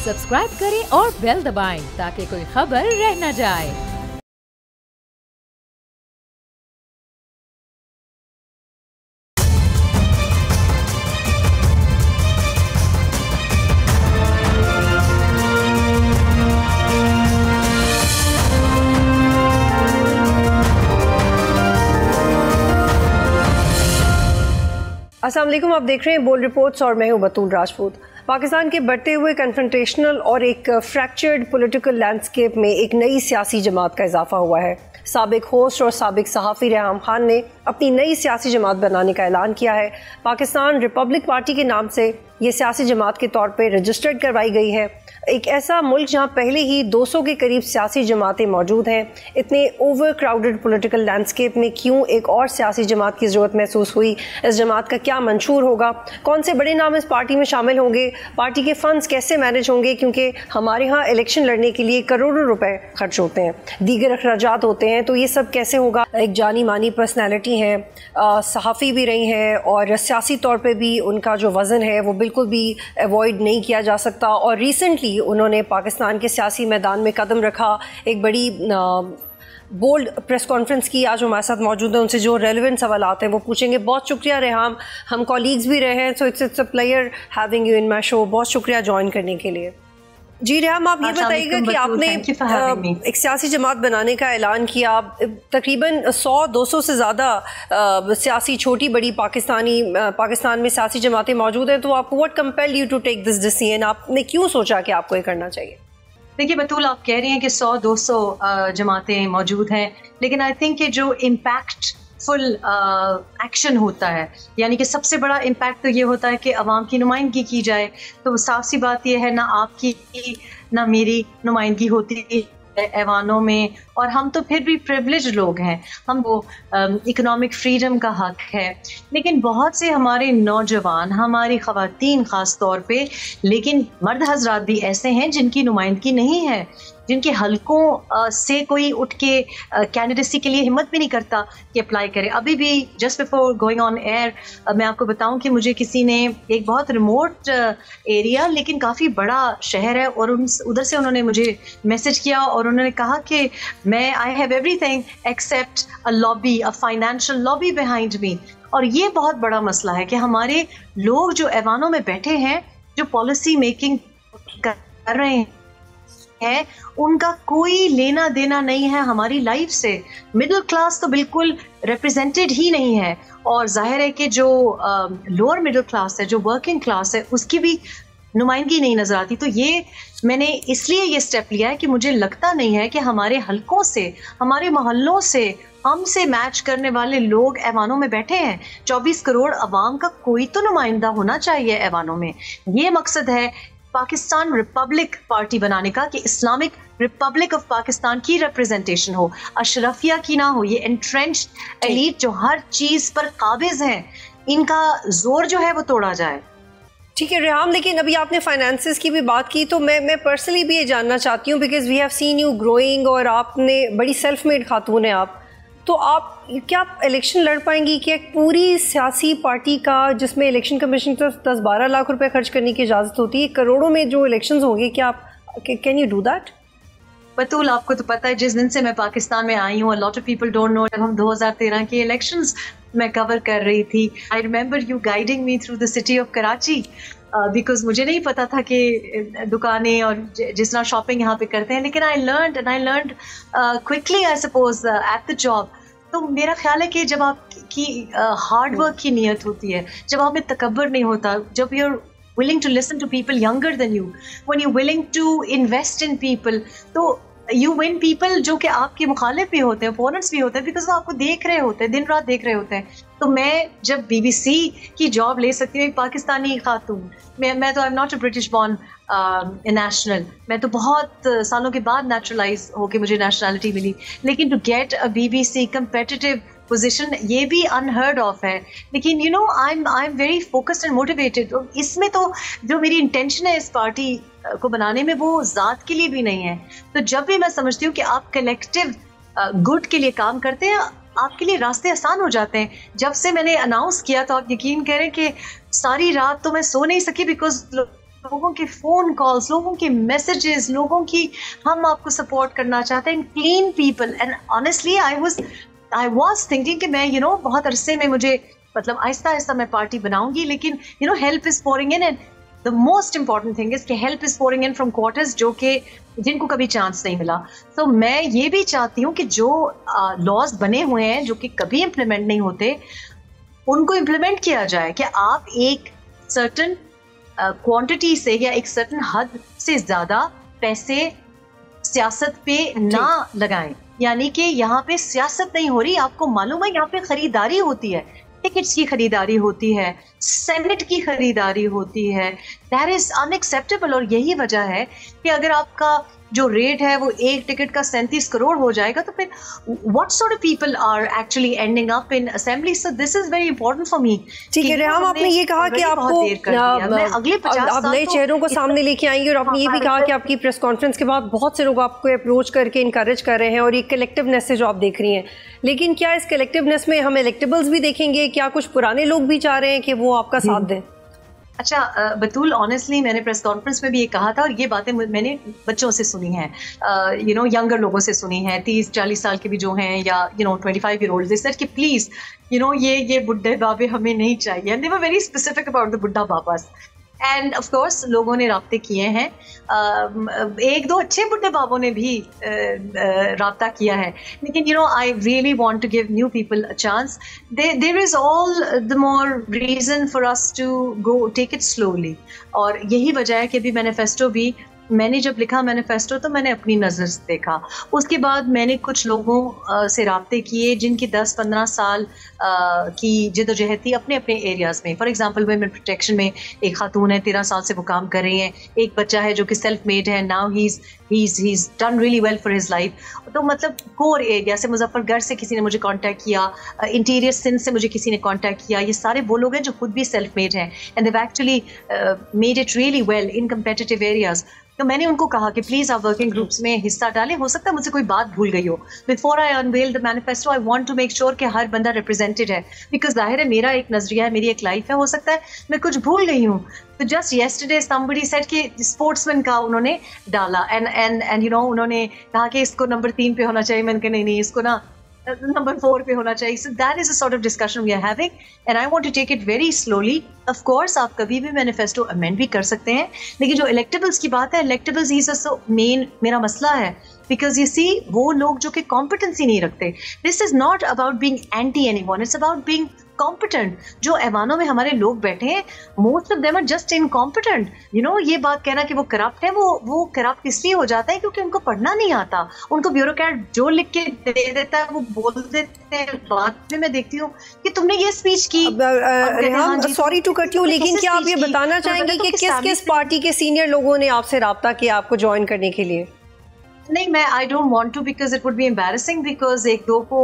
Subscribe करें और bell दबाएं ताकि कोई खबर रह न जाए। अस्सलाम वालेकुम, आप देख रहे हैं बोल्ड रिपोर्ट्स और मैं हूं बतूल राजपूत। पाकिस्तान के बढ़ते हुए कन्फ्रंटेशनल और एक फ्रैक्चर्ड पॉलिटिकल लैंडस्केप में एक नई सियासी जमात का इजाफा हुआ है। साबिक होस्ट और साबिक सहाफ़ी रेहाम खान ने अपनी नई सियासी जमात बनाने का ऐलान किया है। पाकिस्तान रिपब्लिक पार्टी के नाम से ये सियासी जमात के तौर पे रजिस्टर्ड करवाई गई है। एक ऐसा मुल्क जहाँ पहले ही 200 के करीब सियासी जमातें मौजूद हैं, इतने ओवर क्राउडेड पॉलिटिकल लैंडस्केप में क्यों एक और सियासी जमात की ज़रूरत महसूस हुई? इस जमात का क्या मंशूर होगा? कौन से बड़े नाम इस पार्टी में शामिल होंगे? पार्टी के फंड्स कैसे मैनेज होंगे? क्योंकि हमारे यहाँ इलेक्शन लड़ने के लिए करोड़ों रुपए खर्च होते हैं, दीगर अखराजात होते हैं, तो ये सब कैसे होगा? एक जानी मानी पर्सनैलिटी हैं, सहाफ़ी भी रही हैं और सियासी तौर पर भी उनका जो वज़न है वो बिल्कुल भी अवॉइड नहीं किया जा सकता। और रिसेंटली उन्होंने पाकिस्तान के सियासी मैदान में कदम रखा, एक बड़ी बोल्ड प्रेस कॉन्फ्रेंस की। आज हमारे साथ मौजूद हैं, उनसे जो रेलेवेंट सवाल आते हैं वो पूछेंगे। बहुत शुक्रिया रेहाम, हम कॉलीग्स भी रहे हैं, so it's a player having you in my show. बहुत शुक्रिया ज्वाइन करने के लिए। जी रेहाम, आप ये बताइएगा कि आपने एक सियासी जमात बनाने का ऐलान किया। तकरीबन 100-200 से ज़्यादा सियासी छोटी बड़ी पाकिस्तान में सियासी जमातें मौजूद हैं, तो आपको what compelled you to take this decision? आपने क्यों सोचा कि आपको ये करना चाहिए? देखिए बतूल, आप कह रही हैं कि 100-200 जमातें मौजूद हैं, लेकिन आई थिंक कि जो इम्पैक्ट फुल एक्शन होता है, यानी कि सबसे बड़ा इम्पैक्ट तो ये होता है कि अवाम की नुमाइंदगी की जाए। तो साफ सी बात ये है, ना आपकी ना मेरी नुमाइंदगी होती ऐवानों में, और हम तो फिर भी प्रिविलेज लोग हैं, हम वो इकोनॉमिक फ्रीडम का हक है। लेकिन बहुत से हमारे नौजवान, हमारी ख़वातीन ख़ास तौर पे, लेकिन मर्द हजरात भी ऐसे हैं जिनकी नुमाइंदगी नहीं है, जिनके हलकों से कोई उठ के कैंडिडेसी के लिए हिम्मत भी नहीं करता कि अप्लाई करे। अभी भी just before going on air मैं आपको बताऊं कि मुझे किसी ने एक बहुत रिमोट एरिया लेकिन काफ़ी बड़ा शहर है, और उधर से उन्होंने मुझे मैसेज किया और उन्होंने कहा कि मैं I have everything except a lobby, a financial lobby behind me. और ये बहुत बड़ा मसला है कि हमारे लोग जो ऐवानों में बैठे हैं, जो पॉलिसी मेकिंग कर रहे हैं, उनका कोई लेना देना नहीं है हमारी लाइफ से। मिडिल क्लास तो बिल्कुल रिप्रेजेंटेड ही नहीं है, और जाहिर है कि जो लोअर मिडिल क्लास है, जो वर्किंग क्लास है, उसकी भी नुमाइंदगी नहीं नजर आती। तो ये मैंने इसलिए ये स्टेप लिया है कि मुझे लगता नहीं है कि हमारे हलकों से, हमारे मोहल्लों से हमसे मैच करने वाले लोग ऐवानों में बैठे हैं। 24 करोड़ अवाम का कोई तो नुमाइंदा होना चाहिए ऐवानों में। ये मकसद है पाकिस्तान रिपब्लिक पार्टी बनाने का कि इस्लामिक रिपब्लिक ऑफ पाकिस्तान की रिप्रेजेंटेशन हो, अशरफिया की ना हो। ये एंट्रेंच्ड एलीट जो हर चीज पर काबिज हैं, इनका जोर जो है वो तोड़ा जाए। ठीक है रेहाम, लेकिन अभी आपने फाइनेंसेस की भी बात की, तो मैं पर्सनली भी ये जानना चाहती हूँ, because we have seen you growing, और आपने बड़ी सेल्फ मेड खातून है आप, तो आप क्या इलेक्शन लड़ पाएंगी? कि एक पूरी सियासी पार्टी का जिसमें इलेक्शन कमीशन को 10-12 लाख रुपए खर्च करने की इजाज़त होती है, करोड़ों में जो इलेक्शंस होंगे, क्या आप कैन यू डू दैट? बतूल, आपको तो पता है जिस दिन से मैं पाकिस्तान में आई हूँ, lot of people don't know, जब हम 2013 के इलेक्शंस मैं कवर कर रही थी, I remember you guiding me through the city of Karachi, because मुझे नहीं पता था कि दुकानें और जिस तरह शॉपिंग यहाँ पे करते हैं, लेकिन I learned quickly I suppose at the job. तो मेरा ख्याल है कि जब आपकी हार्ड वर्क की नीयत होती है, जब आप में तकब्बर नहीं होता, जब you are willing to listen to people younger than you, when you're willing to invest in people, तो you win people जो कि आपके मुखालिफ भी होते हैं, opponents भी होते हैं, because वो आपको देख रहे होते हैं, दिन रात देख रहे होते हैं। तो मैं जब BBC की जॉब ले सकती हूँ, एक पाकिस्तानी खातून, मैं तो आई am not a British born national, मैं तो बहुत सालों के बाद नेचुरलाइज होके मुझे नेशनलिटी मिली, लेकिन to get a BBC competitive position, ये भी अनहर्ड ऑफ है। लेकिन you know I am very focused and motivated. तो इसमें तो जो मेरी इंटेंशन है इस पार्टी को बनाने में, वो ज़ात के लिए भी नहीं है। तो जब भी मैं समझती हूँ कि आप कलेक्टिव गुड के लिए काम करते हैं, आपके लिए रास्ते आसान हो जाते हैं। जब से मैंने अनाउंस किया तो आप यकीन करें कि सारी रात तो मैं सो नहीं सकी, बिकॉज लोगों के फोन कॉल्स, लोगों के मैसेजेस, लोगों की हम आपको सपोर्ट करना चाहते हैं, clean people. And honestly I was thinking कि मैं बहुत अरसे में मुझे मतलब आहिस्ता आहिस्ता मैं पार्टी बनाऊंगी, लेकिन help is pouring in. And the most important thing is कि help is pouring in from quarters जिनको कभी चांस नहीं मिला। तो मैं ये भी चाहती हूँ कि जो लॉज बने हुए हैं जो कि कभी इम्प्लीमेंट नहीं होते, उनको इम्प्लीमेंट किया जाए कि आप एक सर्टन क्वांटिटी से या एक सर्टन हद से ज्यादा पैसे सियासत पे ना लगाएं। यानी कि यहाँ पे सियासत नहीं हो रही, आपको मालूम है यहाँ पे खरीदारी होती है, टिकट्स की खरीदारी होती है, सेनेट की खरीदारी होती है। That is unacceptable. और यही वजह है कि अगर आपका जो रेट है वो एक टिकट का 37 करोड़ हो जाएगा, तो फिर what sort of people are actually ending up in assembly. So this is very important for me. ठीक है रेहाम, आपने ये कहा कि आपको अगले 50 आप नए चेहरों को सामने लेके आएंगे, और आपने ये भी कहा कि आपकी प्रेस कॉन्फ्रेंस के बाद बहुत से लोग आपको अप्रोच करके इनकरेज कर रहे हैं, और ये कलेक्टिवनेस से जो आप देख रही हैं। लेकिन क्या इस कलेक्टिवनेस में हम इलेक्टेबल्स भी देखेंगे? क्या कुछ पुराने लोग भी चाह रहे हैं कि वो आपका साथ दें? अच्छा बतूल, ऑनेस्टली मैंने प्रेस कॉन्फ्रेंस में भी ये कहा था, और ये बातें मैंने बच्चों से सुनी हैं, यंगर लोगों से सुनी हैं, 30-40 साल के भी जो हैं, या 25 ईयर ओल्ड। दे सेड कि प्लीज ये बुड्ढे बाबे हमें नहीं चाहिए। And they were very specific about the बुड्ढा बाबास। एंड ऑफ कोर्स लोगों ने राब्ते किए हैं, एक दो अच्छे बुड्ढे बाबों ने भी राब्ता किया है, लेकिन I really want to give new people a chance. There is all the more reason for us to go take it slowly. और यही वजह है कि अभी मैनिफेस्टो भी मैंने जब लिखा मैनिफेस्टो तो मैंने अपनी नज़र से देखा, उसके बाद मैंने कुछ लोगों से राब्ते किए जिनकी 10-15 साल की जदोजहद थी अपने अपने एरियाज़ में। फॉर एग्जांपल वुमेन प्रोटेक्शन में एक खातून है, 13 साल से वो काम कर रही हैं, एक बच्चा है जो कि सेल्फ मेड है, now he is done really well for his life. तो मतलब कोर एरिया से, मुजफ्फरगढ़ से किसी ने मुझे कांटेक्ट किया, इंटीरियर सिंध से मुझे किसी ने कांटेक्ट किया। ये सारे वो लोग हैं जो खुद भी सेल्फ मेड हैं, and they actually made it really well in competitive areas. तो मैंने उनको कहा कि प्लीज आप वर्किंग ग्रुप्स में हिस्सा डालें, हो सकता है मुझसे कोई बात भूल गई हो। Before I unveil the manifesto I want to make sure कि हर बंदा रिप्रेजेंटेड है, बिकॉज जाहिर है मेरा एक नजरिया है, मेरी एक लाइफ है, हो सकता है मैं कुछ भूल गई हूँ। तो जस्ट येस्टरडे समबडी सेड कि स्पोर्ट्समैन का उन्होंने डाला, एंड उन्होंने कहा कि इसको नंबर 3 पे होना चाहिए। मैंने कहा नहीं, इसको ना नंबर 4 पे होना चाहिए। So that is a sort of discussion we are having, and I want to take it very slowly. Of course, आप कभी भी मैनिफेस्टो अमेंड भी कर सकते हैं, लेकिन जो इलेक्टेबल्स की बात है, इलेक्टेबल्स ही so मेन मेरा मसला है, because you see वो लोग जो कि कॉम्पिटेंसी नहीं रखते। This is not about being anti anyone, it's about being competent। जो ऐवानों में हमारे लोग बैठे हैं, most of them are just incompetent। ये बात कहना कि वो करप्ट है, वो करप्ट इसलिए हो जाता है क्योंकि उनको पढ़ना नहीं आता। उनको ब्यूरोक्रेट जो लिख के दे देता है वो बोल देते हैं। बाद में मैं देखती हूँ कि तुमने ये स्पीच की। सॉरी टू कट यू, लेकिन क्या आप ये बताना चाहेंगे कि किस किस पार्टी के सीनियर लोगों ने आपसे राब्ता किया आपको ज्वाइन करने के लिए? नहीं, मैं I don't want to, because it would be embarrassing, because एक दो को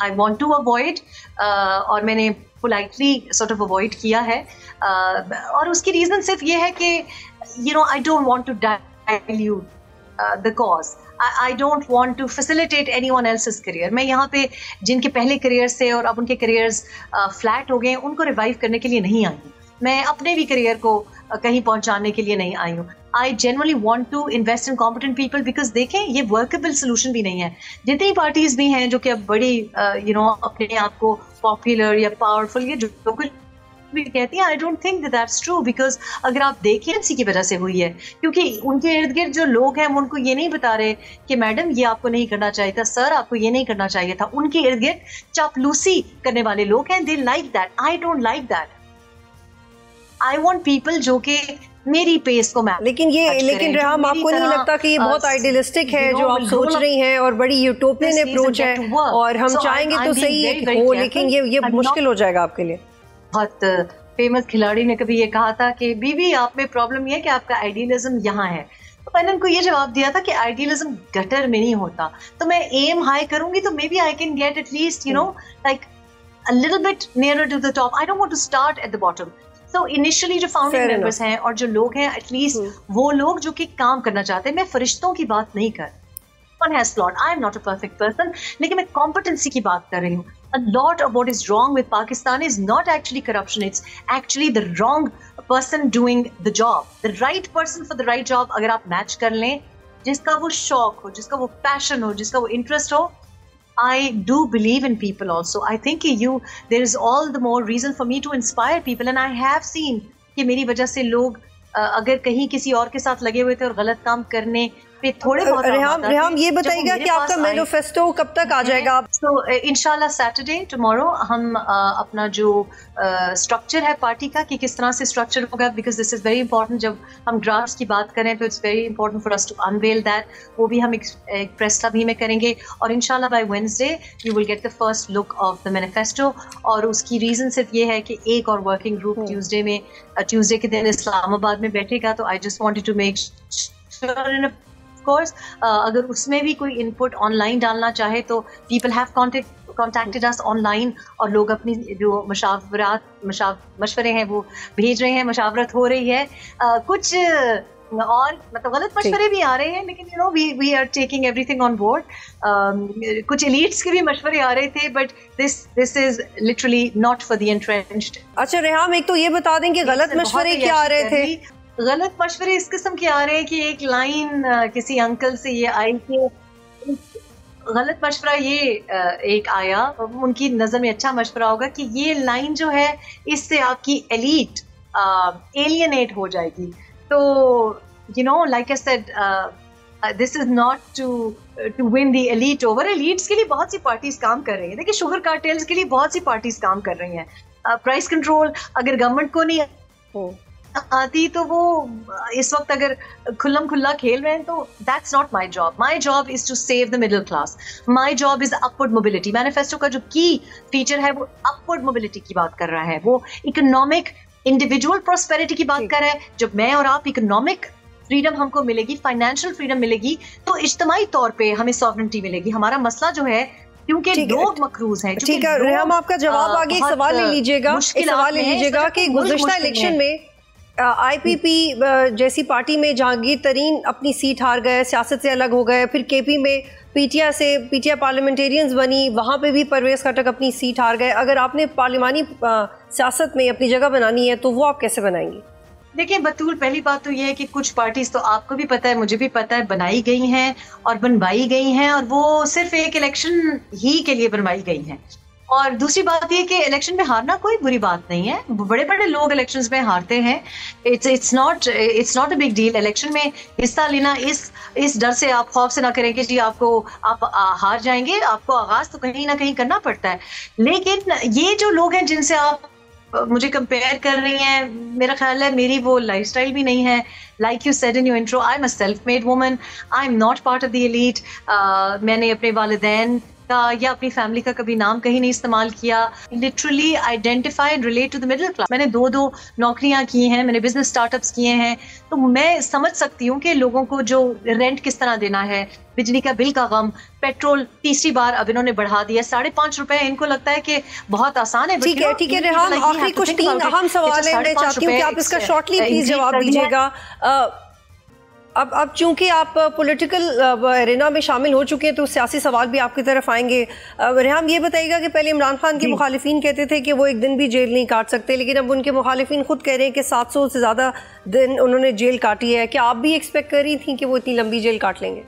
आई वांट टू अवॉइड, और मैंने पोलाइटली सॉर्ट ऑफ अवॉइड किया है। और उसकी रीजन सिर्फ ये है कि I don't want to dilute the cause. I don't want to facilitate anyone else's career। मैं यहाँ पे जिनके पहले करियर से और अब उनके करियर्स फ्लैट हो गए उनको रिवाइव करने के लिए नहीं आई हूँ। मैं अपने भी करियर को कहीं पहुंचाने के लिए नहीं आई हूँ। I genuinely want to invest in competent people, because देखें ये वर्केबल सोल्यूशन भी नहीं है। जितनी पार्टीज भी हैं जो कि अब बड़ी अपने आप को पॉपुलर या पावरफुल या जो कुछ भी कहती हैं, आई don't think that's true, because अगर आप देखें इसी की वजह से हुई है, क्योंकि उनके इर्द गिर्द जो लोग हैं वो उनको ये नहीं बता रहे कि मैडम ये आपको नहीं करना चाहिए था, सर आपको ये नहीं करना चाहिए था। उनके इर्द गिर्द चापलूसी करने वाले लोग हैं, they like that. I don't like that. I want people जो कि मेरी पेस को मैच। लेकिन रेहाम, आपको नहीं लगता कि ये बहुत आइडियलिस्टिक है जो आप सोच रही हैं, और बड़ी यूटोपियन अप्रोच है, और हम चाहेंगे तो सही हो, लेकिन ये मुश्किल हो जाएगा आपके लिए? बहुत फेमस खिलाड़ी ने कभी ये कहा था कि बीबी आप में प्रॉब्लम ये है कि आपका आइडियलिज्म यहाँ है। तो मैंने उनको ये जवाब दिया था कि आइडियलिज्म गटर में नहीं होता। तो मैं एम हाई करूंगी तो maybe I can get at least like a little bit nearer to the top. I don't want to start at the bottom. तो इनिशियली जो फाउंडिंग मेंबर्स हैं और जो लोग हैं, एटलीस्ट वो लोग जो कि काम करना चाहते हैं। मैं फरिश्तों की बात नहीं कर, one has flaws, I am not a perfect person, लेकिन मैं कॉम्पिटेंसी की बात कर रही हूँ। a lot of what is wrong with Pakistan is not actually corruption. It's actually the wrong person doing the job. The right person for the right job, अगर आप match कर लें, जिसका वो शौक हो, जिसका वो passion हो, जिसका वो interest हो, I do believe in people also. I think there is all the more reason for me to inspire people, and I have seen कि मेरी वजह से लोग अगर कहीं किसी और के साथ लगे हुए थे और गलत काम करने पे थोड़े बहुत रेहाम ये बताइएगा कि आपका मैनिफेस्टो कब तक आ जाएगा? तो इंशाल्लाह सैटरडे टुमारो हम अपना जो स्ट्रक्चर है पार्टी का कि किस तरह से स्ट्रक्चर होगा, because this is very important. जब हम ड्राफ्ट्स की बात करें तो it's very important for us to unveil that. वो भी हम एक प्रेस क्लब ही में करेंगे और इंशाल्लाह bye Wednesday you will get the first look of the manifesto. और उसकी रीजन सिर्फ ये है कि एक और वर्किंग ग्रुप ट्यूसडे के दिन इस्लामाबाद में बैठेगा. तो I just wanted to make sure in course अगर उसमें भी कोई इनपुट ऑनलाइन डालना चाहे तो people have contacted us online और लोग अपनी जो मशवरे हैं वो भेज रहे हैं, मशावरत हो रही है. कुछ और मतलब गलत मशवरे भी आ रहे हैं, लेकिन you know we are taking everything on board. कुछ एलीट्स के भी मशवरे आ रहे थे, but this is literally not for the entrenched. अच्छा रेहाम, एक तो ये बता दें कि गलत मशवरे क्या आ रहे थे? गलत मशवरे इस किस्म के आ रहे हैं कि एक लाइन किसी अंकल से ये आई कि गलत मशवरा ये एक आया, उनकी नज़र में अच्छा मशवरा होगा कि ये लाइन जो है इससे आपकी एलीट एलियनेट हो जाएगी. तो you know like I said this is not to win the elite over. Elites के लिए बहुत सी पार्टीज काम कर रही हैं. देखिए शुगर कार्टेल्स के लिए बहुत सी पार्टीज काम कर रही हैं. प्राइस कंट्रोल अगर गवर्नमेंट को नहीं आती तो वो इस वक्त अगर खुल्लम खुल्ला खेल रहे हैं तो that's not my job. My job is to save the middle class. My job is upward mobility. Manifesto का जो की फीचर है वो अपवर्ड मोबिलिटी की बात कर रहा है, वो इकोनॉमिक इंडिविजुअल प्रॉस्पेरिटी की बात कर रहा है. जब मैं और आप इकोनॉमिक फ्रीडम हमको मिलेगी, फाइनेंशियल फ्रीडम मिलेगी, तो इज्तिमाई तौर पे हमें सॉवरेंटी मिलेगी. हमारा मसला जो है क्योंकि लोग मकरूज हैं. ठीक है रेहाम, आपका जवाब आगे एक सवाल ले लीजिएगा. एक सवाल ले लीजिएगा कि गुज़िश्ता इलेक्शन में IPP जैसी पार्टी में जहांगीर तरीन अपनी सीट हार गए, सियासत से अलग हो गए. फिर KP में पीटीआई पार्लियामेंटेरियंस बनी, वहाँ पे भी परवेज़ खटक अपनी सीट हार गए. अगर आपने पार्लिमानी सियासत में अपनी जगह बनानी है तो वो आप कैसे बनाएंगी? देखिए बतूल, पहली बात तो ये है कि कुछ पार्टीज तो आपको भी पता है, मुझे भी पता है, बनाई गई हैं और बनवाई गई हैं और वो सिर्फ एक इलेक्शन ही के लिए बनवाई गई हैं. और दूसरी बात ये कि इलेक्शन में हारना कोई बुरी बात नहीं है. बड़े बड़े लोग इलेक्शंस में हारते हैं. It's not a big deal. Election में हिस्सा लेना इस डर से आप खौफ से ना करें कि जी आप हार जाएंगे. आपको आगाज तो कहीं ना कहीं करना पड़ता है. लेकिन ये जो लोग हैं जिनसे आप मुझे कंपेयर कर रही हैं, मेरा ख्याल है मेरी वो लाइफस्टाइल भी नहीं है. Like you said in your intro, I am a self made woman. I am not part of the elite. मैंने अपने वालिदैन का या अपनी फैमिली का कभी नाम कहीं नहीं इस्तेमाल किया. Literally identify and relate to the middle class. मैंने दो नौकरियां की हैं, मैंने बिजनेस स्टार्टअप्स किए हैं, तो मैं समझ सकती हूँ कि लोगों को जो रेंट किस तरह देना है, बिजली का बिल का गम, पेट्रोल तीसरी बार अब इन्होंने बढ़ा दिया 5.5 रुपए. इनको लगता है कि बहुत आसान है. ठीक है रेहाम, आखिरी कुछ 3 अहम सवाल है, मैं चाहती हूँ कि आप इसका शॉर्टली प्लीज जवाब दीजिएगा. अब चूंकि आप पॉलिटिकल एरेना में शामिल हो चुके हैं तो सियासी सवाल भी आपकी तरफ आएंगे. रेहाम ये बताइएगा कि पहले इमरान खान के मुखालिफिन कहते थे कि वो एक दिन भी जेल नहीं काट सकते, लेकिन अब उनके मुखालिफिन खुद कह रहे हैं कि 700 से ज़्यादा दिन उन्होंने जेल काटी है. क्या आप भी एक्सपेक्ट कर रही थी कि वो इतनी लंबी जेल काट लेंगे?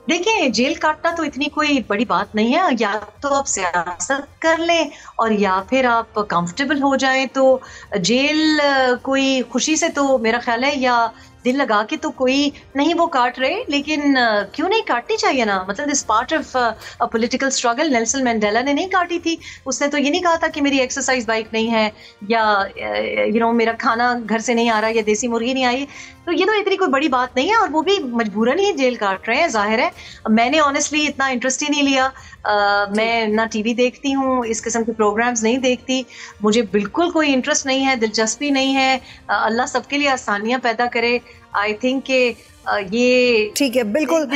देखिए जेल काटना तो इतनी कोई बड़ी बात नहीं है. या तो आप सियासत कर लें और या फिर आप कंफर्टेबल हो जाएं. तो जेल कोई खुशी से तो मेरा ख्याल है या दिल लगा के तो कोई नहीं वो काट रहे, लेकिन क्यों नहीं काटनी चाहिए ना. मतलब this part of a political struggle. Nelson Mandela ने नहीं काटी थी. उसने तो ये नहीं कहा था कि मेरी एक्सरसाइज बाइक नहीं है या यू नो मेरा खाना घर से नहीं आ रहा या देसी मुर्गी नहीं आई. तो ये तो इतनी कोई बड़ी बात नहीं है और वो भी मजबूरन ही जेल काट रहे हैं. जाहिर है मैंने ऑनेस्टली इतना इंटरेस्ट ही नहीं लिया. मैं ना टीवी देखती हूँ, इस किस्म के प्रोग्राम्स नहीं देखती. मुझे बिल्कुल कोई इंटरेस्ट नहीं है, दिलचस्पी नहीं है. अल्लाह सबके लिए आसानियाँ पैदा करे. आई थिंक के ये ठीक है. बिल्कुल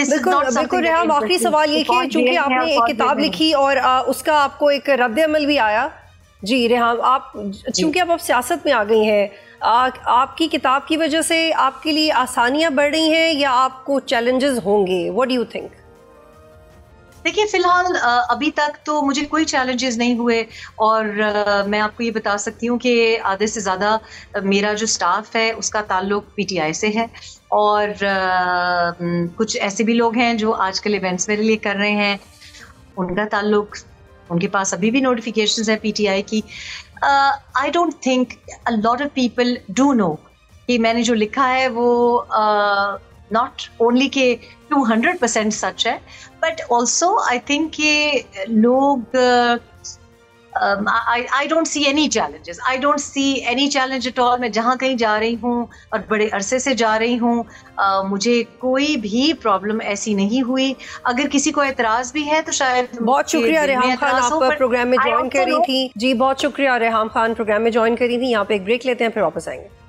रेहाम, आखिरी सवाल ये कि चूंकि आपने एक किताब लिखी और उसका आपको एक रद्द अमल भी आया. जी रेहाम, आप चूंकि अब सियासत में आ गई हैं, आपकी किताब की वजह से आपके लिए आसानियां बढ़ रही हैं या आपको चैलेंजेस होंगे? What do you think? देखिए फिलहाल अभी तक तो मुझे कोई चैलेंजेस नहीं हुए, और मैं आपको ये बता सकती हूँ कि आधे से ज़्यादा मेरा जो स्टाफ है उसका ताल्लुक पीटीआई से है, और कुछ ऐसे भी लोग हैं जो आजकल इवेंट्स मेरे लिए कर रहे हैं, उनका ताल्लुक, उनके पास अभी भी नोटिफिकेशंस है पीटीआई की। I don't think a lot of people do know कि मैंने जो लिखा है वो नॉट ओनली के 200% सच है, बट ऑल्सो आई थिंक कि लोग I don't see any challenges. I don't see any challenge at all. मैं जहाँ कहीं जा रही हूँ और बड़े अरसे से जा रही हूँ, मुझे कोई भी प्रॉब्लम ऐसी नहीं हुई। अगर किसी को एतराज भी है तो शायद। बहुत शुक्रिया रेहाम खान, आप प्रोग्राम में ज्वाइन कर रही थी। जी बहुत शुक्रिया रेहाम खान, प्रोग्राम में ज्वाइन कर रही थी। यहाँ पे एक ब्रेक लेते हैं, फिर वापस आएंगे।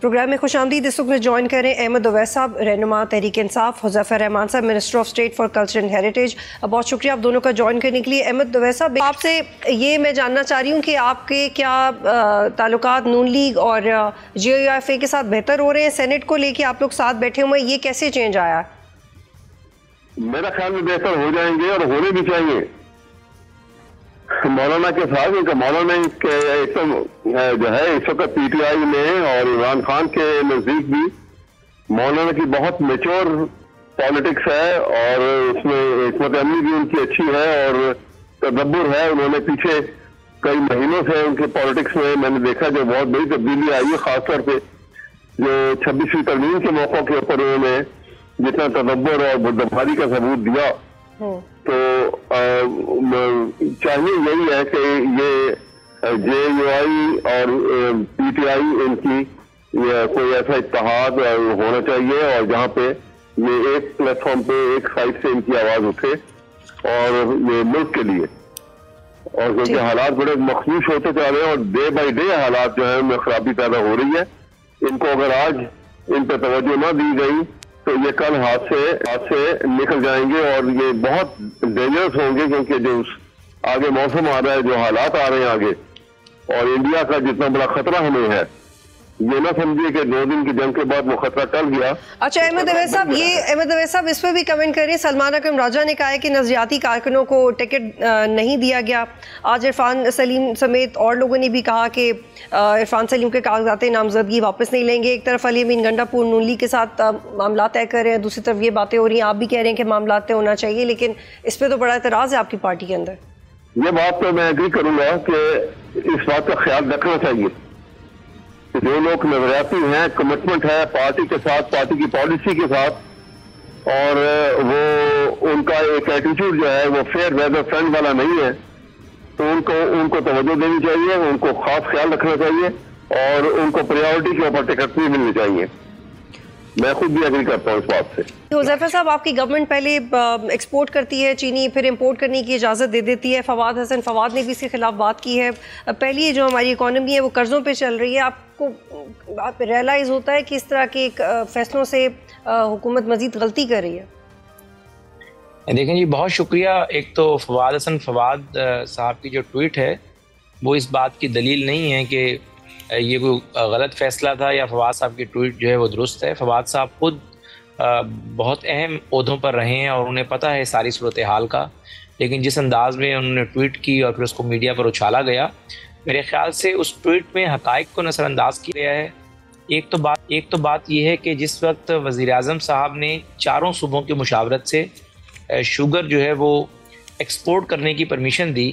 प्रोग्राम में खुशामदीद। इस वक्त में ज्वाइन करें अहमद अवैस साहब, रहनुमा तहरीक इंसाफ, हुज़ैफा रहमान साहब, minister of state for culture and heritage. बहुत शुक्रिया आप दोनों का ज्वाइन करने के लिए। अहमद अवैस साहब, आपसे ये मैं जानना चाह रही हूँ कि आपके क्या ताल्लुकात नून लीग और JUIFA के साथ बेहतर हो रहे हैं? सेनेट को लेके आप लोग साथ बैठे हुए हैं, ये कैसे चेंज आया? मेरा ख्याल में बेहतर हो जाएंगे और होने भी चाहिए। मौलाना के साथ इनका मौलाना एक तो जो है इस वक्त पीटीआई में और इमरान खान के नजदीक भी मौलाना की बहुत मेच्योर पॉलिटिक्स है, और उसमें हिकमत अमली भी उनकी अच्छी है और तदब्बुर है। उन्होंने पीछे कई महीनों से उनके पॉलिटिक्स में मैंने देखा जो बहुत बड़ी तब्दीली आई है, खासतौर पे जो 26वीं तरमीम के मौकों के ऊपर उन्होंने जितना तदब्बुर और बुर्दबारी का सबूत दिया, तो चाहिए यही है कि ये JUI और PTI इनकी कोई ऐसा इत्तेहाद होना चाहिए, और जहाँ पे ये एक प्लेटफॉर्म पे एक साइड से इनकी आवाज उठे और ये मुल्क के लिए। और क्योंकि हालात बड़े मखसूस होते जा रहे हैं और डे बाई डे हालात जो है उनमें खराबी पैदा हो रही है, इनको अगर आज इन पर तवज्जो न दी गई तो ये कल हाथ से निकल जाएंगे और ये बहुत डेंजरस होंगे, क्योंकि जो आगे मौसम आ रहा है, जो हालात आ रहे हैं आगे, और इंडिया का जितना बड़ा खतरा हमें है, ये ना समझिए कि 2 दिन की जंग के बाद वो खतरा टल गया। अच्छा अहमद अवैस साहब इस पर भी कमेंट करें। सलमान अकरम राजा ने कहा है कि नजरियाती कारकुनों को टिकट नहीं दिया गया। आज इरफान सलीम समेत और लोगों ने भी कहा कि इरफान सलीम के कागजात नामजदगी वापस नहीं लेंगे। एक तरफ अली अमीन गंडापुर नून लीग के साथ मामला तय कर रहे हैं, दूसरी तरफ ये बातें हो रही हैं, आप भी कह रहे हैं कि मामला तय होना चाहिए, लेकिन इस पर तो बड़ा एतराज़ है आपकी पार्टी के अंदर। ये बात तो मैं एग्री करूंगा कि इस बात का ख्याल रखना चाहिए। जो लोग नजरियाती हैं, कमिटमेंट है पार्टी के साथ, पार्टी की पॉलिसी के साथ, और वो उनका एक एटीट्यूड जो है वो फेयर वेदर फ्रेंड वाला नहीं है, तो उनको तवज्जो देनी चाहिए, उनको खास ख्याल रखना चाहिए और उनको प्रायोरिटी के ऊपर टिकट भी मिलनी चाहिए। मैं खुद भी एग्री करता हूँ इस बात से। हुज़ैफा साहब, आपकी गवर्नमेंट पहले एक्सपोर्ट करती है चीनी, फिर इंपोर्ट करने की इजाज़त दे देती है। फवाद हसन फवाद ने भी इसके खिलाफ बात की है। पहली जो हमारी इकॉनमी है वो कर्ज़ों पे चल रही है। आपको रियलाइज़ होता है कि इस तरह के फैसलों से हुकूमत मज़ीद गलती कर रही है? देखें जी, बहुत शुक्रिया। एक तो फवाद हसन फवाद साहब की जो ट्वीट है वो इस बात की दलील नहीं है कि ये कोई गलत फैसला था या फवाद साहब की ट्वीट जो है वो दुरुस्त है। फवाद साहब खुद बहुत अहम ओहदों पर रहे हैं और उन्हें पता है सारी सूरत हाल का, लेकिन जिस अंदाज में उन्होंने ट्वीट की और फिर उसको मीडिया पर उछाला गया, मेरे ख्याल से उस ट्वीट में हक़ाइक़ को नज़रअंदाज किया गया है। एक तो बात यह है कि जिस वक्त वज़ीर-ए-आज़म साहब ने 4 सूबों की मुशावरत से शुगर जो है वो एक्सपोर्ट करने की परमिशन दी,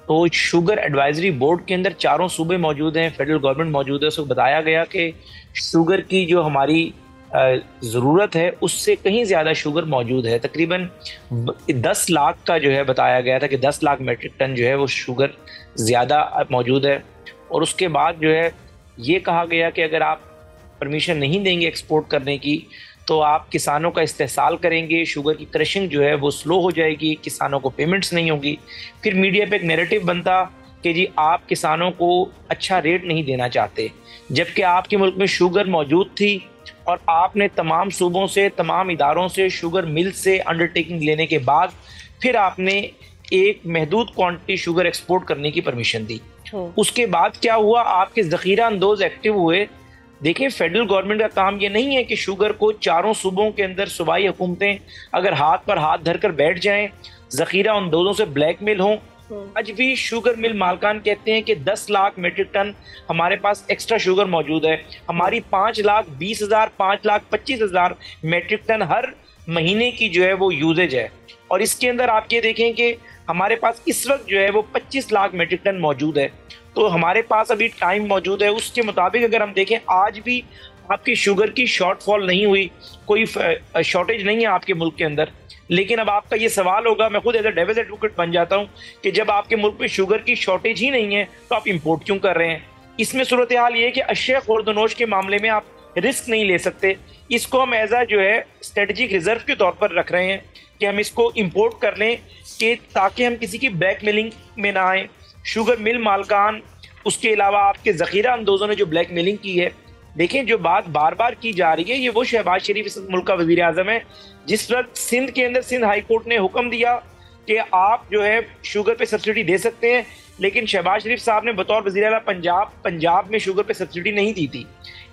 तो शुगर एडवाइजरी बोर्ड के अंदर 4 सूबे मौजूद हैं, फेडरल गवर्नमेंट मौजूद है। उसको बताया गया कि शुगर की जो हमारी ज़रूरत है उससे कहीं ज़्यादा शुगर मौजूद है। तकरीबन 10 लाख का जो है बताया गया था कि 10 लाख मेट्रिक टन जो है वो शुगर ज़्यादा मौजूद है। और उसके बाद जो है ये कहा गया कि अगर आप परमिशन नहीं देंगे एक्सपोर्ट करने की तो आप किसानों का इस्तेहसाल करेंगे, शुगर की क्रशिंग जो है वो स्लो हो जाएगी, किसानों को पेमेंट्स नहीं होगी। फिर मीडिया पे एक नैरेटिव बनता कि जी आप किसानों को अच्छा रेट नहीं देना चाहते, जबकि आपके मुल्क में शुगर मौजूद थी और आपने तमाम सूबों से, तमाम इदारों से, शुगर मिल से अंडरटेकिंग लेने के बाद फिर आपने एक महदूद क्वांटिटी शुगर एक्सपोर्ट करने की परमिशन दी। उसके बाद क्या हुआ, आपके जखीरा अंदोज एक्टिव हुए। देखिए, फेडरल गवर्नमेंट का काम ये नहीं है कि शुगर को चारों सूबों के अंदर सूबाई हुकूमतें अगर हाथ पर हाथ धरकर बैठ जाएं, जखीरा अंदोजों से ब्लैकमेल हों। आज भी शुगर मिल मालकान कहते हैं कि 10 लाख मीट्रिक टन हमारे पास एक्स्ट्रा शुगर मौजूद है। हमारी 5,20,000 5,25,000 मीट्रिक टन हर महीने की जो है वो यूजेज है। और इसके अंदर आप ये देखें कि हमारे पास इस वक्त जो है वो 25 लाख मीट्रिक टन मौजूद है। तो हमारे पास अभी टाइम मौजूद है, उसके मुताबिक अगर हम देखें आज भी आपकी शुगर की शॉर्टफॉल नहीं हुई, कोई शॉर्टेज नहीं है आपके मुल्क के अंदर। लेकिन अब आपका ये सवाल होगा, मैं खुद एज अ डेविल्स एडवोकेट बन जाता हूँ कि जब आपके मुल्क में शुगर की शॉर्टेज ही नहीं है तो आप इंपोर्ट क्यों कर रहे हैं। इसमें सूरत हाल ये है कि अशिया खुर्दनोश के मामले में आप रिस्क नहीं ले सकते। इसको हम एज अ जो है स्ट्रेटेजिक रिजर्व के तौर पर रख रहे हैं कि हम इसको इंपोर्ट कर लें कि ताकि हम किसी की ब्लैकमेलिंग में ना आए। शुगर मिल मालकान, उसके अलावा आपके ज़ख़ीरा अंदोज़ों ने जो ब्लैकमेलिंग की है, देखें जो बात बार बार की जा रही है, ये वो शहबाज शरीफ इस मुल्क का वज़ीर आज़म है जिस वक्त सिंध के अंदर सिंध हाई कोर्ट ने हुक्म दिया कि आप जो है शुगर पे सब्सिडी दे सकते हैं, लेकिन शहबाज शरीफ साहब ने बतौर वज़ीर आला पंजाब में शुगर पे सब्सिडी नहीं दी थी।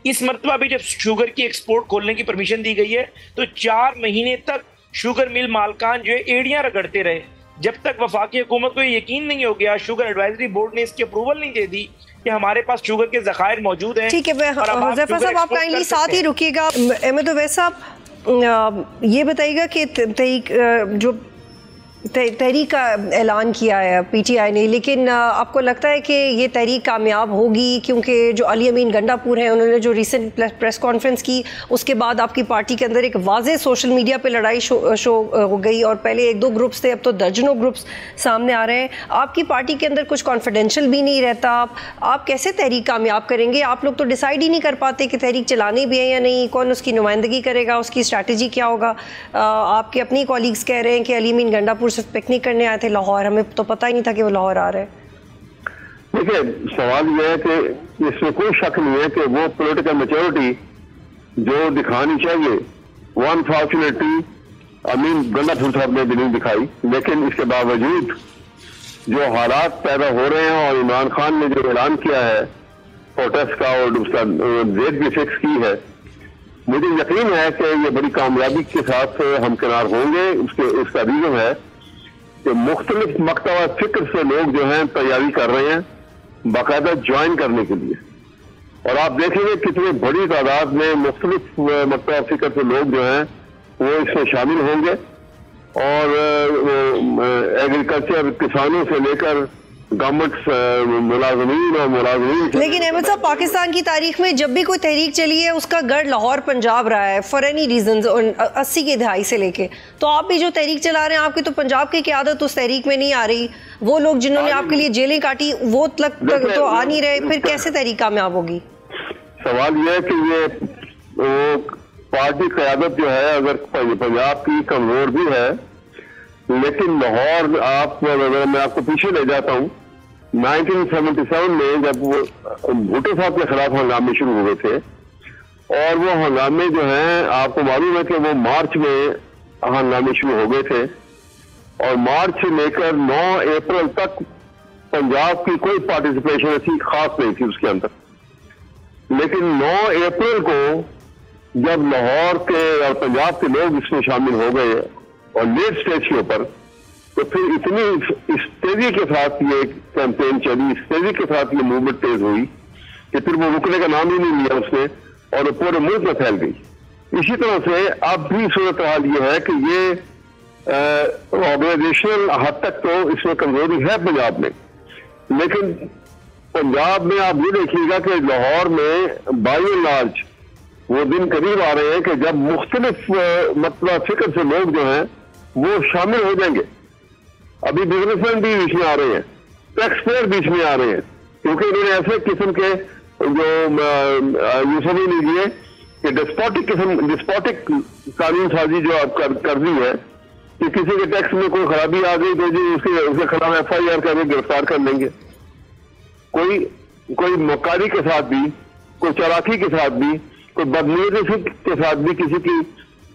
इस मरतबा भी जब शुगर की एक्सपोर्ट खोलने की परमिशन दी गई है तो 4 महीने तक शुगर मिल मालकान जो है एड़ियाँ रगड़ते रहे, जब तक वफाकी हुकूमत को यकीन नहीं हो गया, शुगर एडवाइजरी बोर्ड ने इसकी अप्रूवल नहीं दे दी कि हमारे पास शुगर के ज़खायर मौजूद हैं। ठीक है, हुज़ैफा साहब आप काइंडली साथ ही रुकिएगा। अहमद अवैस साहब ये बताइएगा कि जो तहरीक का ऐलान किया है पीटीआई ने, लेकिन आपको लगता है कि ये तहरीक कामयाब होगी? क्योंकि जो अली अमीन गंडापुर हैं उन्होंने जो रिसेंट प्रेस कॉन्फ्रेंस की उसके बाद आपकी पार्टी के अंदर एक वाज़े सोशल मीडिया पे लड़ाई शो हो गई और पहले 1-2 ग्रुप्स थे, अब तो दर्जनों ग्रुप्स सामने आ रहे हैं। आपकी पार्टी के अंदर कुछ कॉन्फिडेंशियल भी नहीं रहता, आप कैसे तहरीक कामयाब करेंगे? आप लोग तो डिसाइड ही नहीं कर पाते कि तहरीक चलानी भी है या नहीं, कौन उसकी नुमाइंदगी करेगा, उसकी स्ट्रैटेजी क्या होगा। आपके अपनी कॉलीग्स कह रहे हैं कि अली अमीन गंडापुर सिर्फ पिकनिक करने आए थे लाहौर, हमें तो पता ही नहीं था कि वो लाहौर आ रहे हैं। देखिए, सवाल यह है कि इसमें कोई शक नहीं है कि वो पॉलिटिकल मैच्योरिटी जो दिखानी चाहिए वो अनफॉर्चुनेटली अमीन गंडापुर साहब ने भी नहीं दिखाई। लेकिन इसके बावजूद जो हालात पैदा हो रहे हैं और इमरान खान ने जो ऐलान किया है प्रोटेस्ट का और उसका डेट भी फिक्स की है, मुझे यकीन है कि ये बड़ी कामयाबी के साथ हमकिनार होंगे। उसका रीजन है कि मुख्तलिफ मकतबा फिक्र से लोग जो हैं तैयारी कर रहे हैं बाकायदा ज्वाइन करने के लिए, और आप देखेंगे कितनी बड़ी तादाद में मुख्तलिफ मकतबा फिक्र से लोग जो हैं वो इसमें शामिल होंगे। और एग्रीकल्चर किसानों से लेकर गवर्नमेंट मुलाजमीन और मुलाजमीन। लेकिन अहमद साहब, पाकिस्तान की तारीख में जब भी कोई तहरीक चली है उसका गढ़ लाहौर पंजाब रहा है फॉर एनी रीजन 80 की दहाई से लेके। तो आप भी जो तहरीक चला रहे हैं, आपकी तो पंजाब की क़यादत उस तहरीक में नहीं आ रही, वो लोग जिन्होंने आपके लिए जेलें काटी वो तक तो आ नहीं रहे, फिर कैसे तहरीक कामयाब होगी? सवाल यह है कि ये वो पार्टी क़यादत जो है अगर पंजाब की कमजोर भी है, लेकिन लाहौर मैं आपको पीछे ले जाता हूँ 1977 में जब भुट्टो साहब के खिलाफ हंगामे शुरू हुए थे, और वो हंगामे जो हैं आपको मालूम है कि वो मार्च में हंगामे शुरू हो गए थे, और मार्च से लेकर 9 अप्रैल तक पंजाब की कोई पार्टिसिपेशन ऐसी खास नहीं थी उसके अंदर। लेकिन 9 अप्रैल को जब लाहौर के और पंजाब के लोग इसमें शामिल हो गए और लेट स्टेज के ऊपर, तो फिर इतनी इस तेजी के साथ ये कैंपेन चली, इस तेजी के साथ ये मूवमेंट तेज हुई कि फिर वो रुकने का नाम ही नहीं लिया उसने, और पूरे मुल्क में फैल गई। इसी तरह से अब भी सूरत हाल ये है कि ये ऑर्गेनाइजेशनल हद तक तो इसमें कमजोरी है पंजाब में, लेकिन पंजाब में आप ये देखिएगा कि लाहौर में बाय एंड लार्ज वो दिन करीब आ रहे हैं कि जब मुख्तलिफ मतलब फिक्र से लोग जो हैं वो शामिल हो जाएंगे। अभी बिजनेसमैन भी बीच में आ रहे हैं, टैक्स पेयर बीच में आ रहे हैं, क्योंकि इन्होंने ऐसे किस्म के जो ये समझ लीजिए कि डिस्पोटिक कानून साजी जो आप कर दी है कि किसी के टैक्स में कोई खराबी आ गई तो जी उसके खिलाफ FIR करके गिरफ्तार कर लेंगे। कोई मक्कारी के साथ भी, कोई चालाकी के साथ भी, कोई बदनीयती के साथ भी किसी की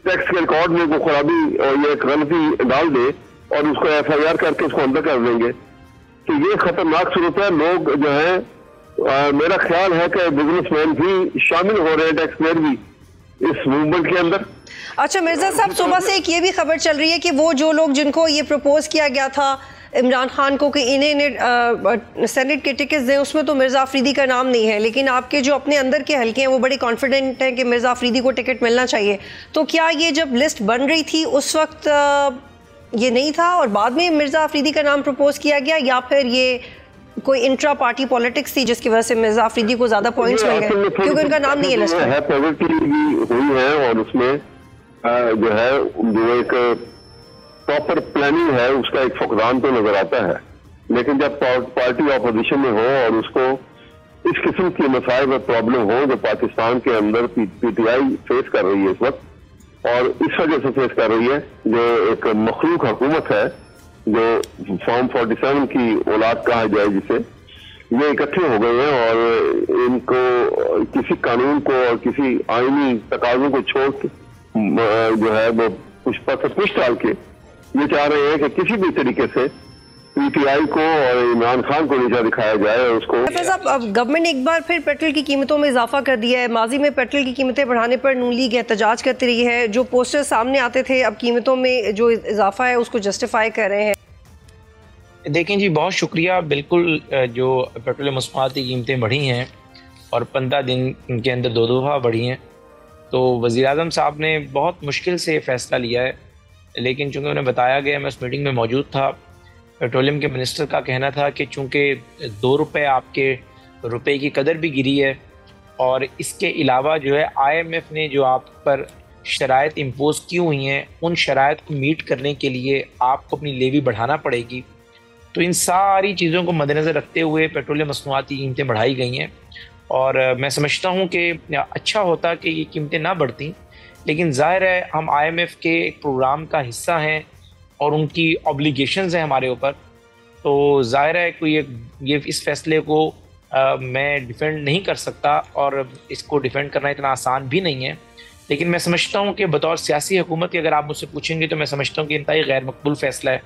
टैक्स के रिकॉर्ड में कोई खराबी और ये गलती डाल दे और उसको FIR करके उसको अंदर कर देंगे, तो ये खतरनाक सूरत है। लोग जो है मेरा ख्याल है कि बिजनेसमैन भी शामिल हो रहे हैं, टैक्स पेयर भी इस मूवमेंट के अंदर। अच्छा मिर्जा साहब, सुबह से एक ये भी खबर चल रही है कि वो जो लोग जिनको ये प्रपोज किया गया था इमरान खान को कि इन्हें सेनेट के टिकट्स दें, उसमें तो मिर्जा अफरीदी का नाम नहीं है, लेकिन आपके जो अपने अंदर के हल्के हैं वो बड़े कॉन्फिडेंट हैं कि मिर्जा अफरीदी को टिकट मिलना चाहिए। तो क्या ये जब लिस्ट बन रही थी उस वक्त ये नहीं था और बाद में मिर्जा अफरीदी का नाम प्रपोज किया गया, या फिर ये कोई इंट्रा पार्टी पॉलिटिक्स थी जिसकी वजह से मिर्जा अफरीदी को ज्यादा पॉइंट्स मिल गए क्योंकि उनका नाम नहीं है लिस्ट में? पॉवर्टी भी हुई है और उसमें जो है जो एक प्रॉपर प्लानिंग है उसका एक फुकदान तो नजर आता है। लेकिन जब पार्टी ऑपोजिशन में हो और उसको इस किस्म की मसाइल और प्रॉब्लम हो जो पाकिस्तान के अंदर PTI फेस कर रही है इस वक्त, और इस वजह से फेस कर रही है जो एक मखलूक हुकूमत है जो फॉर्म 47 की औलाद कहा जाए जिसे, ये इकट्ठे हो गए हैं और इनको किसी कानून को और किसी आईनी तकाजों को छोड़ के जो है वो कुछ पर कुछ डाल के ये चाह रहे हैं कि किसी भी तरीके से PTI को और इमरान खान को नीचा दिखाया जाए और उसको। अब गवर्नमेंट ने एक बार फिर पेट्रोल की कीमतों में इजाफा कर दिया है। माजी में पेट्रोल की कीमतें बढ़ाने पर नून लीग एहतजाज करती रही है, जो पोस्टर सामने आते थे अब कीमतों में जो इजाफा है उसको जस्टिफाई कर रहे हैं। देखें जी, बहुत शुक्रिया। बिल्कुल जो पेट्रोल मसनूआत की कीमतें बढ़ी हैं और 15 दिन के अंदर 2 दफ़ा बढ़ी हैं, तो वज़ीर-ए-आज़म साहब ने बहुत मुश्किल से फ़ैसला लिया है, लेकिन चूँकि उन्हें बताया गया, मैं उस मीटिंग में मौजूद था, पेट्रोलियम के मिनिस्टर का कहना था कि चूँकि 2 रुपये आपके रुपए की कदर भी गिरी है और इसके अलावा जो है IMF ने जो आप पर शराइत इम्पोज़ की हुई हैं उन शराइत को मीट करने के लिए आपको अपनी लेवी बढ़ाना पड़ेगी। तो इन सारी चीज़ों को मद्देनज़र रखते हुए पेट्रोलियम मसनूआत की कीमतें बढ़ाई गई हैं और मैं समझता हूँ कि अच्छा होता कि ये कीमतें ना बढ़ती, लेकिन ज़ाहिर है हम IMF के एक प्रोग्राम का हिस्सा हैं और उनकी ऑब्लिगेशंस हैं हमारे ऊपर, तो ज़ाहिर है कोई ये इस फैसले को मैं डिफेंड नहीं कर सकता और इसको डिफेंड करना इतना आसान भी नहीं है। लेकिन मैं समझता हूँ कि बतौर सियासी हुकूमत की अगर आप मुझसे पूछेंगे तो मैं समझता हूँ कि इंतहाई गैर मकबूल फ़ैसला है।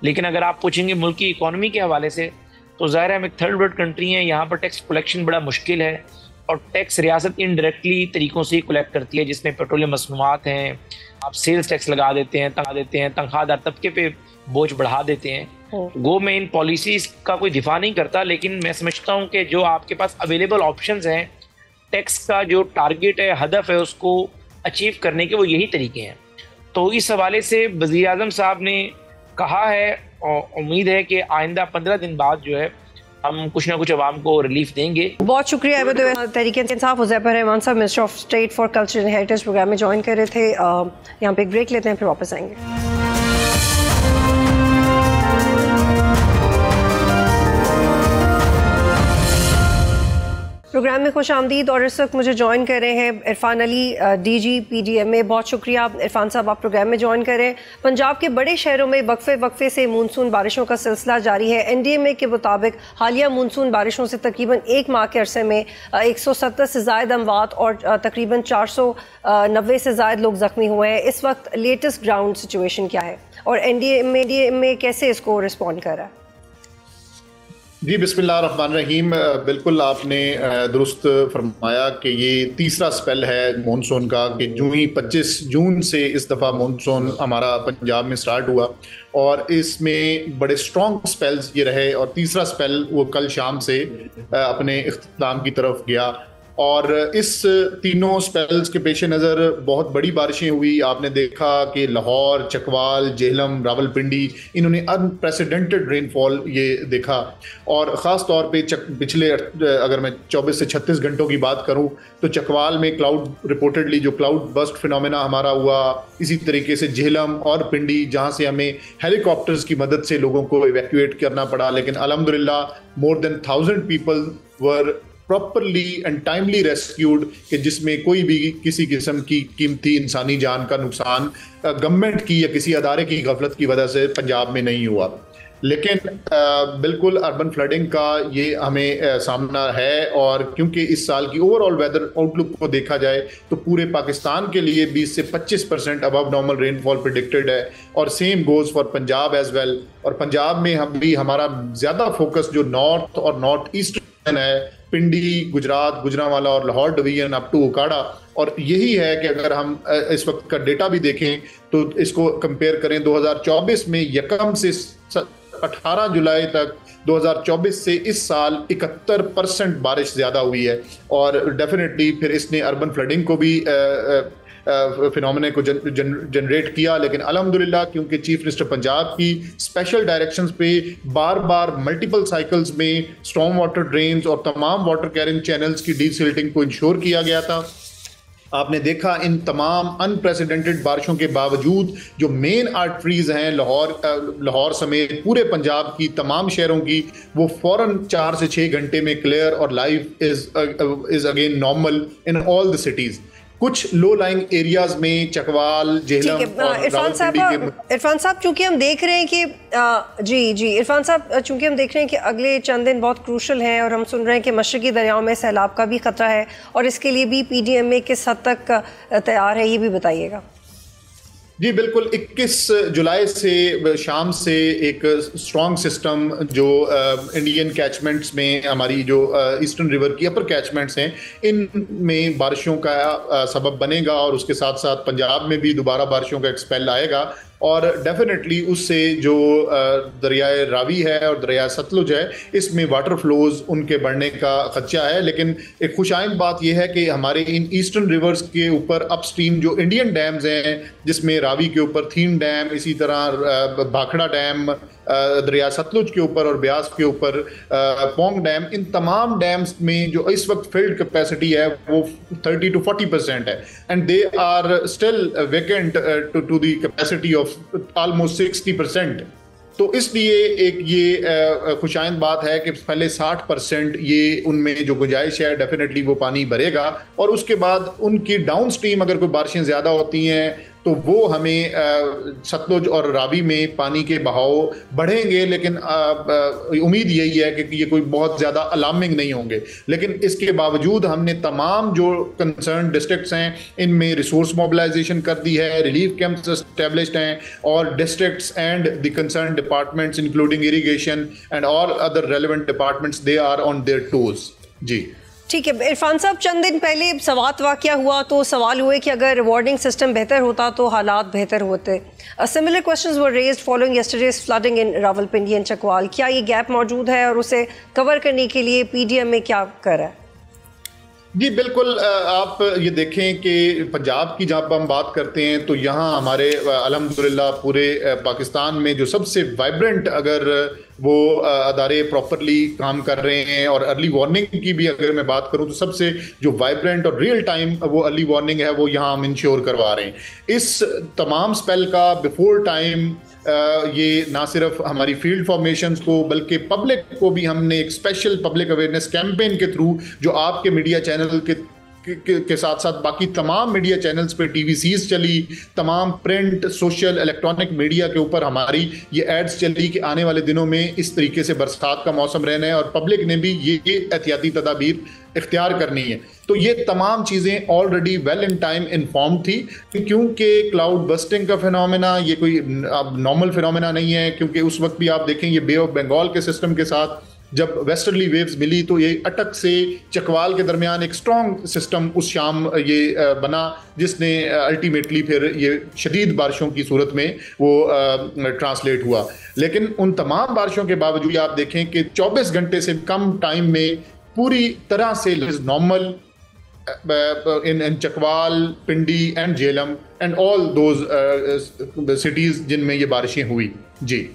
लेकिन अगर आप पूछेंगे मुल्क की इकॉनमी के हवाले से तो ज़ाहिर है हम एक थर्ड वर्ल्ड कंट्री हैं, यहाँ पर टैक्स कलेक्शन बड़ा मुश्किल है और टैक्स रियासत इनडायरेक्टली तरीक़ों से ही कलेक्ट करती है, जिसमें पेट्रोलियम मसनूआत हैं, आप सेल्स टैक्स लगा देते हैं, तनख्वाहदार तबके पे बोझ बढ़ा देते हैं। गो मैं इन पॉलिसीज़ का कोई दिफा नहीं करता, लेकिन मैं समझता हूँ कि जो आपके पास अवेलेबल ऑप्शंस हैं, टैक्स का जो टारगेट है, हदफ है, उसको अचीव करने के वो यही तरीके हैं। तो इस हवाले से वज़ीर-ए-आज़म साहब ने कहा है और उम्मीद है कि आइंदा 15 दिन बाद जो है हम कुछ ना कुछ अवाम को रिलीफ देंगे। बहुत शुक्रिया। तहरीक इंसाफ हुज़ैफर रहमान साहब minister of state for culture and heritage programme में ज्वाइन कर रहे थे। यहाँ पे एक ब्रेक लेते हैं, फिर वापस आएंगे। प्रोग्राम में खुश आमदीद और इस वक्त मुझे ज्वाइन कर रहे हैं इरफान अली, DG PDMA। बहुत शुक्रिया इरफान साहब, आप प्रोग्राम में ज्वाइन करें। पंजाब के बड़े शहरों में वक्फे से मानसून बारिशों का सिलसिला जारी है। NDMA के मुताबिक हालिया मानसून बारिशों से तकरीबन 1 माह के अरसे में 170 से ज़ायद अमवात और तकरीबन 490 से ज़ायद लोग ज़ख्मी हुए हैं। इस वक्त लेटेस्ट ग्राउंड सिचुएशन क्या है और NDMA कैसे इसको रिस्पॉन्ड कर रहा है? जी बिस्मिल्लाहिर्रहमानिर्रहीम, बिल्कुल आपने दुरुस्त फरमाया कि ये तीसरा स्पेल है मॉनसून का कि जो ही 25 जून से इस दफ़ा मॉनसून हमारा पंजाब में स्टार्ट हुआ और इसमें बड़े स्ट्रॉन्ग स्पेल्स ये रहे और तीसरा स्पेल वो कल शाम से अपने इख्तिताम की तरफ गया और इस तीनों स्पेल्स के पेश नज़र बहुत बड़ी बारिशें हुई। आपने देखा कि लाहौर, चकवाल, जेहलम, रावलपिंडी, इन्होंने अनप्रेसिडेंटेड रेनफॉल ये देखा और ख़ास तौर पे पिछले अगर मैं 24 से 36 घंटों की बात करूं तो चकवाल में रिपोर्टेडली जो क्लाउड बस्ट फिनोमेना हमारा हुआ, इसी तरीके से जेहलम और पिंडी जहां से हमें हेलीकॉप्टर्स की मदद से लोगों को इवैक्यूएट करना पड़ा, लेकिन अल्हम्दुलिल्लाह more than 1000 people were properly and timely rescued कि जिसमें कोई भी किसी किस्म की कीमती इंसानी जान का नुकसान गवर्नमेंट की या किसी अदारे की गफलत की वजह से पंजाब में नहीं हुआ। लेकिन बिल्कुल अर्बन फ्लडिंग का ये हमें सामना है, और क्योंकि इस साल की ओवरऑल वेदर आउटलुक को देखा जाए तो पूरे पाकिस्तान के लिए 20 से 25% अबव नॉर्मल रेनफॉल प्रिडिक्टेड है, और same goes for Punjab as well. और पंजाब में हम भी हमारा ज़्यादा फोकस जो नॉर्थ और नॉर्थ ईस्ट है, पिंडी, गुजरात, गुजरांवाला और Lahore division up to Okara, और यही है कि अगर हम इस वक्त का डेटा भी देखें तो इसको कंपेयर करें 2024 में यकम से 18 जुलाई तक 2024 से इस साल 71% बारिश ज़्यादा हुई है, और डेफिनेटली फिर इसने अर्बन फ्लडिंग को भी फिनोमेना को जनरेट किया। लेकिन अल्हम्दुलिल्लाह क्योंकि चीफ मिनिस्टर पंजाब की स्पेशल डायरेक्शंस पे बार बार मल्टीपल साइकिल्स में स्टॉर्म वाटर ड्रेन्स और तमाम वाटर कैरिंग चैनल्स की डीसिल्टिंग को इंश्योर किया गया था। आपने देखा इन तमाम अनप्रेसिडेंटेड बारिशों के बावजूद जो मेन आर्टरीज हैं लाहौर समेत पूरे पंजाब की तमाम शहरों की, वो फौरन 4 से 6 घंटे में क्लियर और life is again normal in all the cities. कुछ लो लाइंग एरियाज में चकवाल, जेहलम और इरफान साहब चूंकि हम देख रहे हैं कि इरफान साहब चूंकि हम देख रहे हैं कि अगले चंद दिन बहुत क्रूशल हैं, और हम सुन रहे हैं कि मशरकी दरियाओं में सैलाब का भी खतरा है, और इसके लिए भी PDMA किस हद तक तैयार है, ये भी बताइएगा। जी बिल्कुल, 21 जुलाई से शाम से एक स्ट्रॉन्ग सिस्टम जो इंडियन कैचमेंट्स में हमारी जो ईस्टर्न रिवर की अपर कैचमेंट्स हैं इनमें बारिशों का सबब बनेगा, और उसके साथ साथ पंजाब में भी दोबारा बारिशों का एक स्पेल आएगा, और डेफिनेटली उससे जो दरियाए रावी है और दरिया सतलुज है इसमें वाटर फ्लोज उनके बढ़ने का खदशा है। लेकिन एक खुशाइंद बात यह है कि हमारे इन ईस्टर्न रिवर्स के ऊपर अपस्ट्रीम जो इंडियन डैम्स हैं, जिसमें रावी के ऊपर थीन डैम, इसी तरह भाखड़ा डैम, दरिया सतलुज के ऊपर और ब्यास के ऊपर पोंग डैम, इन तमाम डैम्स में जो इस वक्त फिल्ड कैपेसिटी है वो 30 to 40% है, and they are still vacant to the capacity of almost 60%। तो इसलिए एक ये खुशाइंद बात है कि पहले 60% ये उनमें जो गुंजाइश है डेफिनेटली वो पानी भरेगा, और उसके बाद उनकी डाउन स्ट्रीम अगर कोई बारिशें ज़्यादा होती हैं तो वो हमें सतलुज और रावी में पानी के बहाव बढ़ेंगे, लेकिन उम्मीद यही है कि ये कोई बहुत ज़्यादा अलार्मिंग नहीं होंगे। लेकिन इसके बावजूद हमने तमाम जो कंसर्न डिस्ट्रिक्ट्स हैं इनमें रिसोर्स मोबिलाइजेशन कर दी है, रिलीफ कैंप्स एस्टेब्लिश्ड हैं, और districts and the concern departments including irrigation and all other relevant departments, they are on their toes. जी ठीक है इरफान साहब, चंद दिन पहले सवात वाक़या हुआ तो सवाल हुए कि अगर वार्निंग सिस्टम बेहतर होता तो हालात बेहतर होते। Similar questions were raised following yesterday's flooding in Rawalpindi and Chakwal. क्या ये गैप मौजूद है और उसे कवर करने के लिए PDMA क्या कर रहा है? जी बिल्कुल, आप ये देखें कि पंजाब की जब हम बात करते हैं तो यहाँ हमारे अल्हम्दुलिल्लाह पूरे पाकिस्तान में जो सबसे वाइब्रेंट अगर वो अदारे प्रॉपरली काम कर रहे हैं, और अर्ली वार्निंग की भी अगर मैं बात करूं तो सबसे जो वाइब्रेंट और रियल टाइम वो अर्ली वार्निंग है वो यहाँ हम इंश्योर करवा रहे हैं। इस तमाम स्पेल का बिफोर टाइम ये ना सिर्फ हमारी फील्ड फॉर्मेशंस को बल्कि पब्लिक को भी हमने एक स्पेशल पब्लिक अवेयरनेस कैंपेन के थ्रू जो आपके मीडिया चैनल के साथ साथ बाकी तमाम मीडिया चैनल्स पे TVCs चली, तमाम प्रिंट, सोशल, इलेक्ट्रॉनिक मीडिया के ऊपर हमारी ये एड्स चली कि आने वाले दिनों में इस तरीके से बरसात का मौसम रहना है, और पब्लिक ने भी ये एहतियाती तदाबीर इख्तियार करनी है। तो ये तमाम चीज़ें already well in time inform थी, क्योंकि क्लाउड बस्टिंग का फिनोमेना ये कोई नॉर्मल फिनोमेना नहीं है, क्योंकि उस वक्त भी आप देखें ये बे ऑफ बंगाल के सिस्टम के साथ जब वेस्टर्ली वेव्स मिली तो ये अटक से चकवाल के दरमियान एक स्ट्रॉन्ग सिस्टम उस शाम ये बना, जिसने अल्टीमेटली फिर ये शदीद बारिशों की सूरत में वो ट्रांसलेट हुआ। लेकिन उन तमाम बारिशों के बावजूद आप देखें कि 24 घंटे से कम टाइम में पूरी तरह से normal in Chakwal, Pindi and Jhelum and all those cities जिनमें ये बारिशें हुई। जी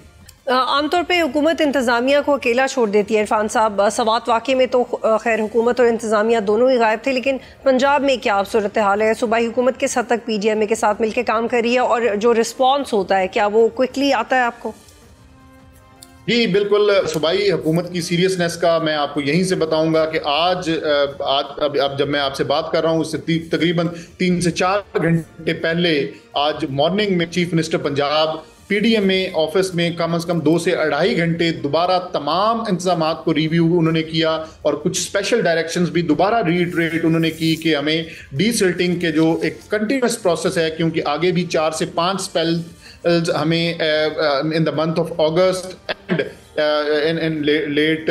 आमतौर पे हुकूमत इंतज़ामिया को अकेला छोड़ देती है इरफान साहब। सवात वाक़े में तो खैर हुकूमत और इंतज़ामिया दोनों ही गायब थे, लेकिन पंजाब में क्या सूरत हाल है? सूबाई हुकूमत किस हद तक PDMA के साथ मिलकर काम कर रही है, और जो रिस्पॉन्स होता है क्या वो क्विकली आता है आपको? जी बिल्कुल, सूबाई हुकूमत की सीरियसनेस का मैं आपको यहीं से बताऊंगा कि आज अब जब मैं आपसे बात कर रहा हूँ उससे तकरीबन 3 से 4 घंटे पहले आज मॉर्निंग में chief minister Punjab PDM office में कम से कम 2 से 2.5 घंटे दोबारा तमाम इंतजाम को रिव्यू उन्होंने किया और कुछ स्पेशल डायरेक्शंस भी दोबारा रीइटरेट उन्होंने की कि हमें डीसिल्टिंग के जो एक कंटिन्यूस प्रोसेस है, क्योंकि आगे भी 4 से 5 स्पेल हमें in the month of August and in late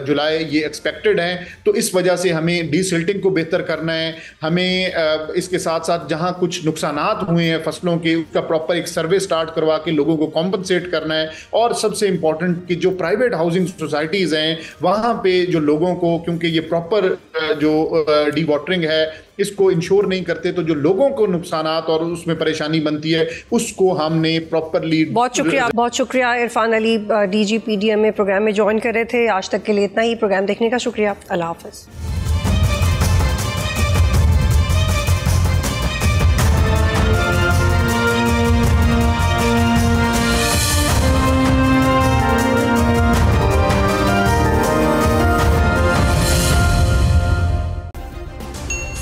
July ये एक्सपेक्टेड हैं, तो इस वजह से हमें डीसिल्टिंग को बेहतर करना है। हमें इसके साथ साथ जहां कुछ नुकसानात हुए हैं फसलों के, उसका प्रॉपर एक सर्वे स्टार्ट करवा के लोगों को कॉम्पनसेट करना है। और सबसे इम्पॉर्टेंट कि जो प्राइवेट हाउसिंग सोसाइटीज़ हैं वहाँ पे जो लोगों को, क्योंकि ये प्रॉपर जो डी वाटरिंग है इसको इंश्योर नहीं करते, तो जो लोगों को नुकसानात और उसमें परेशानी बनती है उसको हमने प्रॉपरली। बहुत शुक्रिया इरफान अली, DG PDM में प्रोग्राम में ज्वाइन कर रहे थे। आज तक के लिए इतना ही। प्रोग्राम देखने का शुक्रिया। अल्लाह हाफ़िज़।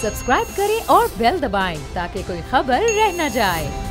सब्सक्राइब करें और बेल दबाएं ताकि कोई खबर रह न जाए।